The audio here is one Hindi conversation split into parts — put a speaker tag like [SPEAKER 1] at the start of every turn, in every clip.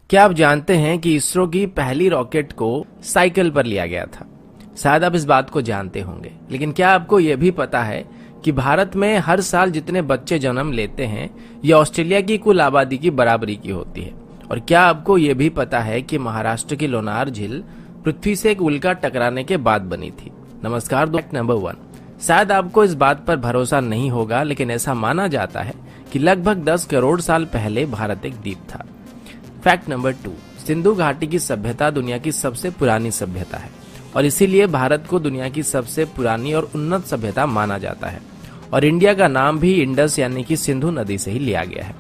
[SPEAKER 1] क्या आप जानते हैं कि इसरो की पहली रॉकेट को साइकिल पर लिया गया था? शायद आप इस बात को जानते होंगे, लेकिन क्या आपको यह भी पता है कि भारत में हर साल जितने बच्चे जन्म लेते हैं ये ऑस्ट्रेलिया की कुल आबादी की बराबरी की होती है। और क्या आपको यह भी पता है कि महाराष्ट्र की लोनार झील पृथ्वी से एक उल्का टकराने के बाद बनी थी? नमस्कार दोस्त, नंबर 1। शायद आपको इस बात पर भरोसा नहीं होगा, लेकिन ऐसा माना जाता है कि लगभग 10 करोड़ साल पहले भारत एक द्वीप था। फैक्ट नंबर 2, सिंधु घाटी की सभ्यता दुनिया की सबसे पुरानी सभ्यता है और इसीलिए भारत को दुनिया की सबसे पुरानी और उन्नत सभ्यता माना जाता है। और इंडिया का नाम भी इंडस यानी कि सिंधु नदी से ही लिया गया है।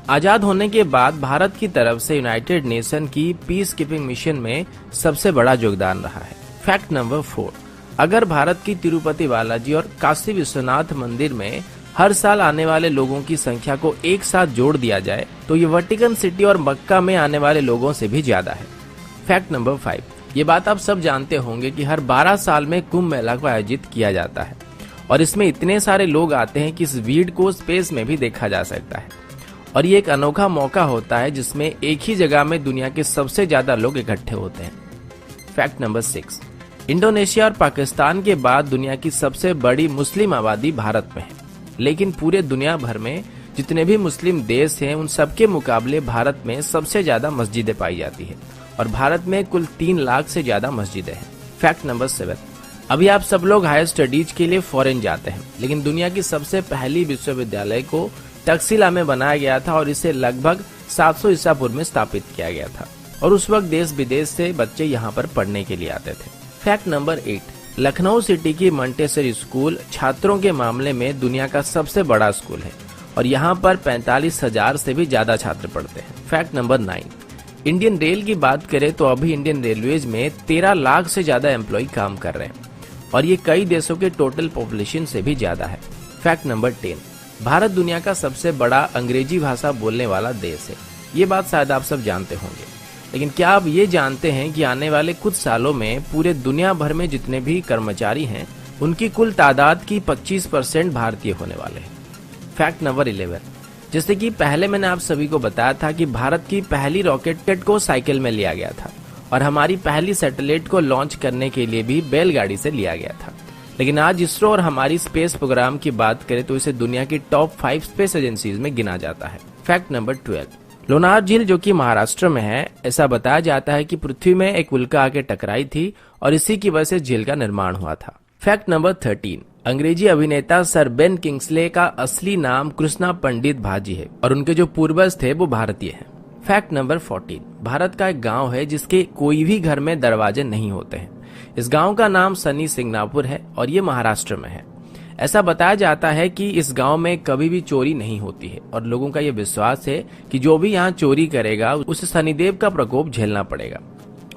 [SPEAKER 1] आजाद होने के बाद भारत की तरफ से यूनाइटेड नेशन की पीस कीपिंग मिशन में सबसे बड़ा योगदान रहा है। फैक्ट नंबर 4, अगर भारत की तिरुपति बालाजी और काशी विश्वनाथ मंदिर में हर साल आने वाले लोगों की संख्या को एक साथ जोड़ दिया जाए तो ये वेटिकन सिटी और मक्का में आने वाले लोगों से भी ज्यादा है। फैक्ट नंबर 5, ये बात आप सब जानते होंगे कि हर 12 साल में कुंभ मेला को आयोजित किया जाता है और इसमें इतने सारे लोग आते हैं कि इस भीड़ को स्पेस में भी देखा जा सकता है। और ये एक अनोखा मौका होता है जिसमें एक ही जगह में दुनिया के सबसे ज्यादा लोग इकट्ठे होते हैं। फैक्ट नंबर 6, इंडोनेशिया और पाकिस्तान के बाद दुनिया की सबसे बड़ी मुस्लिम आबादी भारत में है, लेकिन पूरे दुनिया भर में जितने भी मुस्लिम देश हैं उन सबके मुकाबले भारत में सबसे ज्यादा मस्जिदें पाई जाती है और भारत में कुल 3 लाख से ज्यादा मस्जिदें हैं। फैक्ट नंबर 7, अभी आप सब लोग हायर स्टडीज के लिए फॉरेन जाते हैं, लेकिन दुनिया की सबसे पहली विश्वविद्यालय को तक्षशिला में बनाया गया था और इसे लगभग 700 ईसा पूर्व में स्थापित किया गया था और उस वक्त देश विदेश से बच्चे यहाँ पर पढ़ने के लिए आते थे। फैक्ट नंबर 8, लखनऊ सिटी की मंटेसरी स्कूल छात्रों के मामले में दुनिया का सबसे बड़ा स्कूल है और यहाँ पर 45,000 से भी ज्यादा छात्र पढ़ते हैं। फैक्ट नंबर 9, इंडियन रेल की बात करें तो अभी इंडियन रेलवेज में 13 लाख से ज्यादा एम्प्लॉय काम कर रहे हैं और ये कई देशों के टोटल पॉपुलेशन से भी ज्यादा है। फैक्ट नंबर 10, भारत दुनिया का सबसे बड़ा अंग्रेजी भाषा बोलने वाला देश है। ये बात शायद आप सब जानते होंगे, लेकिन क्या आप ये जानते हैं कि आने वाले कुछ सालों में पूरे दुनिया भर में जितने भी कर्मचारी हैं उनकी कुल तादाद की 25% भारतीय होने वाले हैं। फैक्ट नंबर 11, जैसे कि पहले मैंने आप सभी को बताया था कि भारत की पहली रॉकेट को साइकिल में लिया गया था और हमारी पहली सैटेलाइट को लॉन्च करने के लिए भी बैलगाड़ी से लिया गया था, लेकिन आज इसरो और हमारी स्पेस प्रोग्राम की बात करें तो इसे दुनिया की टॉप 5 स्पेस एजेंसीज में गिना जाता है। फैक्ट नंबर 12, लोनार झील जो कि महाराष्ट्र में है, ऐसा बताया जाता है कि पृथ्वी में एक उल्का आके टकराई थी और इसी की वजह से झील का निर्माण हुआ था। फैक्ट नंबर 13, अंग्रेजी अभिनेता सर बेन किंग्सले का असली नाम कृष्णा पंडित भाजी है और उनके जो पूर्वज थे वो भारतीय हैं। फैक्ट नंबर 14, भारत का एक गांव है जिसके कोई भी घर में दरवाजे नहीं होते हैं। इस गांव का नाम सनी सिंगनापुर है और ये महाराष्ट्र में है। ऐसा बताया जाता है कि इस गांव में कभी भी चोरी नहीं होती है और लोगों का ये विश्वास है कि जो भी यहाँ चोरी करेगा उसे शनिदेव का प्रकोप झेलना पड़ेगा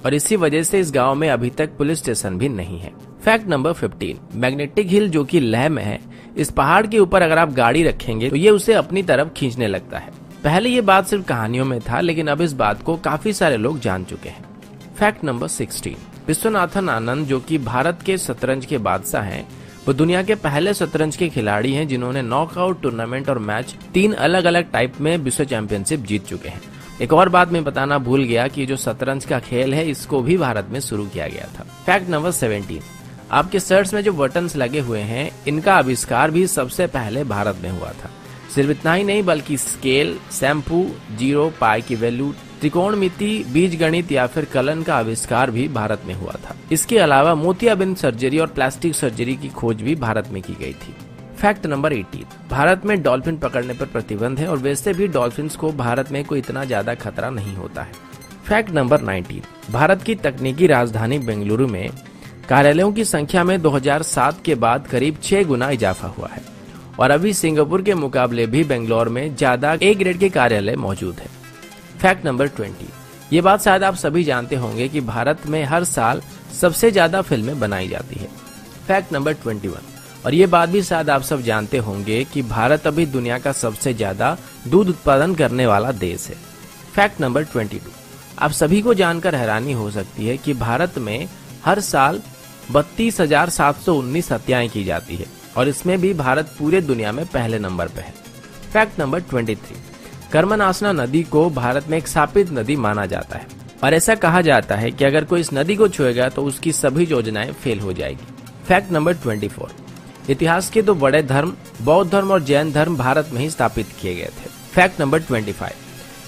[SPEAKER 1] और इसी वजह से इस गांव में अभी तक पुलिस स्टेशन भी नहीं है। फैक्ट नंबर 15, मैग्नेटिक हिल जो कि लेह में है, इस पहाड़ के ऊपर अगर आप गाड़ी रखेंगे तो ये उसे अपनी तरफ खींचने लगता है। पहले ये बात सिर्फ कहानियों में था, लेकिन अब इस बात को काफी सारे लोग जान चुके हैं। फैक्ट नंबर 16, विश्वनाथन आनंद जो कि भारत के शतरंज के बादशाह हैं, वो दुनिया के पहले शतरंज के खिलाड़ी हैं जिन्होंने नॉकआउट टूर्नामेंट और मैच 3 अलग अलग टाइप में विश्व चैंपियनशिप जीत चुके हैं। एक और बात मैं बताना भूल गया कि जो शतरंज का खेल है इसको भी भारत में शुरू किया गया था। फैक्ट नंबर 17, आपके शर्ट्स में जो बटन्स लगे हुए हैं इनका आविष्कार भी सबसे पहले भारत में हुआ था। सिर्फ इतना ही नहीं बल्कि स्केल, शैम्पू, जीरो, पाई की वैल्यू, त्रिकोणमिति, बीज गणित या फिर कलन का आविष्कार भी भारत में हुआ था। इसके अलावा मोतियाबिंद सर्जरी और प्लास्टिक सर्जरी की खोज भी भारत में की गई थी। फैक्ट नंबर 18, भारत में डॉल्फिन पकड़ने पर प्रतिबंध है और वैसे भी डॉल्फिन्स को भारत में कोई इतना ज्यादा खतरा नहीं होता है। फैक्ट नंबर 19, भारत की तकनीकी राजधानी बेंगलुरु में कार्यालयों की संख्या में 2007 के बाद करीब 6 गुना इजाफा हुआ है और अभी सिंगापुर के मुकाबले भी बेंगलोर में ज्यादा ए ग्रेड के कार्यालय मौजूद है। फैक्ट नंबर 20, ये बात शायद आप सभी जानते होंगे कि भारत में हर साल सबसे ज्यादा फिल्में बनाई जाती है। फैक्ट नंबर 21, और ये बात भी शायद आप सब जानते होंगे कि भारत अभी दुनिया का सबसे ज्यादा दूध उत्पादन करने वाला देश है। फैक्ट नंबर 22, आप सभी को जानकर हैरानी हो सकती है कि भारत में हर साल 32,719 हत्याएं की जाती है और इसमें भी भारत पूरे दुनिया में पहले नंबर पर है। फैक्ट नंबर 23, कर्मनासना नदी को भारत में एक शापित नदी माना जाता है और ऐसा कहा जाता है कि अगर कोई इस नदी को छुएगा तो उसकी सभी योजनाएं फेल हो जाएगी। फैक्ट नंबर 24, इतिहास के दो बड़े धर्म बौद्ध धर्म और जैन धर्म भारत में ही स्थापित किए गए थे। फैक्ट नंबर 25,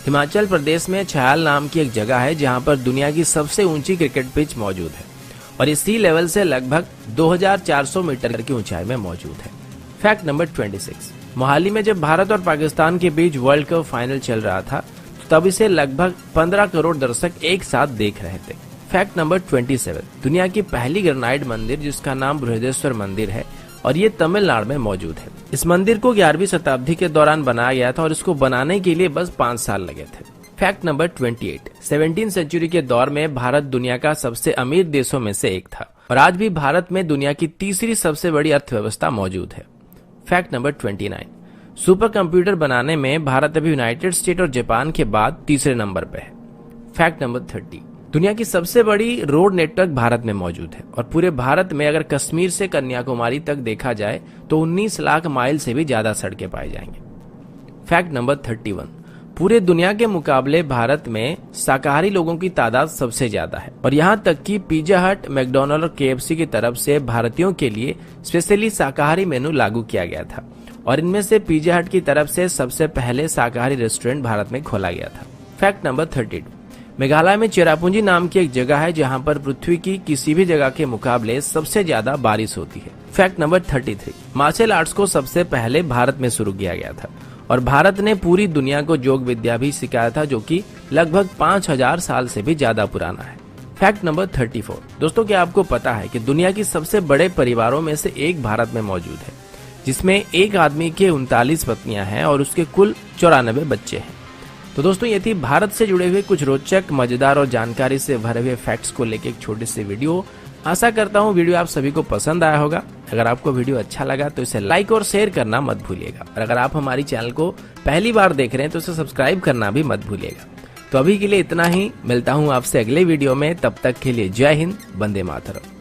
[SPEAKER 1] हिमाचल प्रदेश में छयाल नाम की एक जगह है जहां पर दुनिया की सबसे ऊंची क्रिकेट पिच मौजूद है और ये सी लेवल से लगभग 2400 मीटर की ऊंचाई में मौजूद है। फैक्ट नंबर 26, मोहाली में जब भारत और पाकिस्तान के बीच वर्ल्ड कप फाइनल चल रहा था तब इसे लगभग 15 करोड़ दर्शक एक साथ देख रहे थे। फैक्ट नंबर 27, दुनिया की पहली ग्रेनाइट मंदिर जिसका नाम बृहदेश्वर मंदिर है और ये तमिलनाडु में मौजूद है। इस मंदिर को 11वीं शताब्दी के दौरान बनाया गया था और इसको बनाने के लिए बस 5 साल लगे थे। फैक्ट नंबर 28, 17वीं सेंचुरी के दौर में भारत दुनिया का सबसे अमीर देशों में से एक था और आज भी भारत में दुनिया की तीसरी सबसे बड़ी अर्थव्यवस्था मौजूद है। फैक्ट नंबर 29, सुपर कंप्यूटर बनाने में भारत अभी यूनाइटेड स्टेट और जापान के बाद तीसरे नंबर पे है। फैक्ट नंबर 30, दुनिया की सबसे बड़ी रोड नेटवर्क भारत में मौजूद है और पूरे भारत में अगर कश्मीर से कन्याकुमारी तक देखा जाए तो 19 लाख माइल से भी ज्यादा सड़कें पाई जाएंगी। फैक्ट नंबर 31, पूरे दुनिया के मुकाबले भारत में शाकाहारी लोगों की तादाद सबसे ज्यादा है और यहाँ तक कि पिज्जा हट, मैकडॉनल्ड और KFC की तरफ से भारतीयों के लिए स्पेशली शाकाहारी मेनू लागू किया गया था और इनमें से पिज्जा हट की तरफ से सबसे पहले शाकाहारी रेस्टोरेंट भारत में खोला गया था। फैक्ट नंबर 32, मेघालय में चेरापूंजी नाम की एक जगह है जहां पर पृथ्वी की किसी भी जगह के मुकाबले सबसे ज्यादा बारिश होती है। फैक्ट नंबर 33, मार्शल आर्ट्स को सबसे पहले भारत में शुरू किया गया था और भारत ने पूरी दुनिया को योग विद्या भी सिखाया था जो कि लगभग 5000 साल से भी ज्यादा पुराना है। फैक्ट नंबर 34, दोस्तों क्या आपको पता है कि दुनिया की सबसे बड़े परिवारों में से एक भारत में मौजूद है जिसमें एक आदमी के 39 पत्नियां हैं और उसके कुल 94 बच्चे हैं। तो दोस्तों ये थी भारत से जुड़े हुए कुछ रोचक, मजेदार और जानकारी से भरे हुए फैक्ट्स को लेकर एक छोटी सी वीडियो। आशा करता हूँ वीडियो आप सभी को पसंद आया होगा। अगर आपको वीडियो अच्छा लगा तो इसे लाइक और शेयर करना मत भूलिएगा और अगर आप हमारी चैनल को पहली बार देख रहे हैं तो इसे सब्सक्राइब करना भी मत भूलिएगा। तो अभी के लिए इतना ही, मिलता हूँ आपसे अगले वीडियो में, तब तक के लिए जय हिंद, वंदे मातरम।